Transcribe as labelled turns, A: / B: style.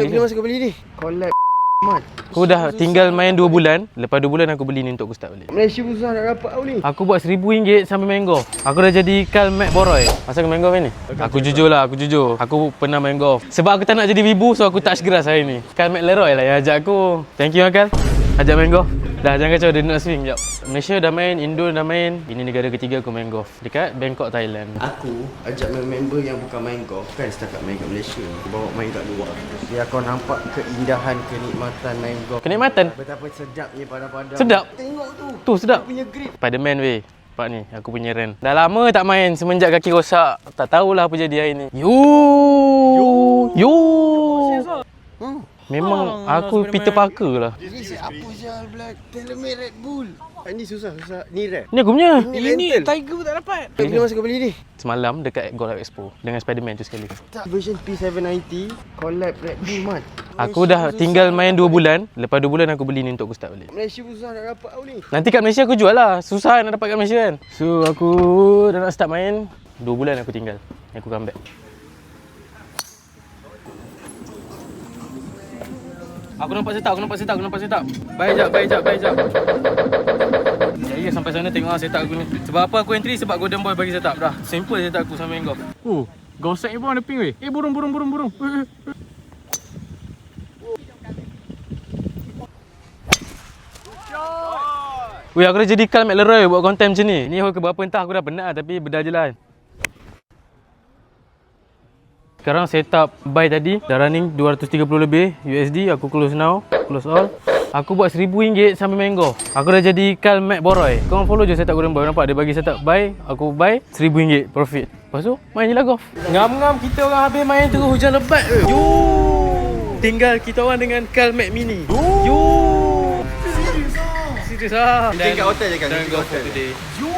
A: Bila masa kau beli ni? Collab mat.
B: Aku dah tinggal main 2 bulan. Lepas 2 bulan aku beli ni untuk aku start balik.
A: Malaysia pun susah nak dapat tau ni.
B: Aku buat RM1,000 sampai main golf. Aku dah jadi Kal Mac Boroy. Masa aku main golf ni? Aku jujur lah, aku jujur. Aku pernah main golf. Sebab aku tak nak jadi wibu, so aku touch grass hari ni. Kal Mac Leroy lah yang ajak aku. Thank you Kal. Ajak main golf. Dah jangan kacau, dia nak swing jap. Malaysia dah main, Indo dah main. Ini negara ketiga aku main golf. Dekat Bangkok, Thailand.
A: Aku ajak member yang bukan main golf, kan setakat main kat Malaysia. Aku bawa main kat luar. Biar kau nampak keindahan, kenikmatan main golf.
B: Kenikmatan?
A: Betapa sedapnya padam-padam.
B: Sedap?
A: Tengok tu.
B: Tu sedap.
A: Dia punya grip.
B: Spiderman weh. Nampak ni, aku punya ren. Dah lama tak main semenjak kaki rosak. Tak tahulah apa jadi hari ni. Yo. Memang aku Peter Parker lah.
A: Ini siapa sial Black? Telemed Red Bull. Ini susah. Ni rare.
B: Ni aku punya.
A: Ini Tiger pun tak dapat. Bila masa kau beli ni?
B: Semalam dekat Golf Expo dengan Spiderman tu sekali.
A: Tak, version P790 collab Red Bull mat.
B: Aku dah tinggal main 2 bulan. Lepas 2 bulan aku beli ni untuk aku start balik.
A: Malaysia pun susah nak dapat tau ni.
B: Nanti kat Malaysia aku jual lah. Susah nak dapat kat Malaysia kan. So aku dah nak start main. 2 bulan aku tinggal. Aku come back. Aku nampak setup. Baik jap. Ya, sampai sana tengok setup aku ni. Sebab apa aku entry? Sebab Golden Boy bagi setup dah. Simple setup aku sama main golf.
C: Golf set ni pun ada ping weh. Burung.
B: Weh, aku dah jadi Kal Mac Leroy buat konten macam ni. Ni ke berapa entah aku dah penat tapi beda je lah. Sekarang setup buy tadi dah running 230 lebih USD. Aku close now, close all. Aku buat RM1,000 sampai main golf. Aku dah jadi Kal Mac Boroy. Korang follow je setup Golden Boy. Nampak dia bagi setup buy, aku buy RM1,000 profit. Lepas tu main je lah golf. Ngam-ngam kita orang habis main terus hujan lebat. Yo. Tinggal kita orang dengan Kal Mac Mini. Yo. Serius ah.
A: Kita kat hotel je kan?
B: Dan golf for today.
A: Yo.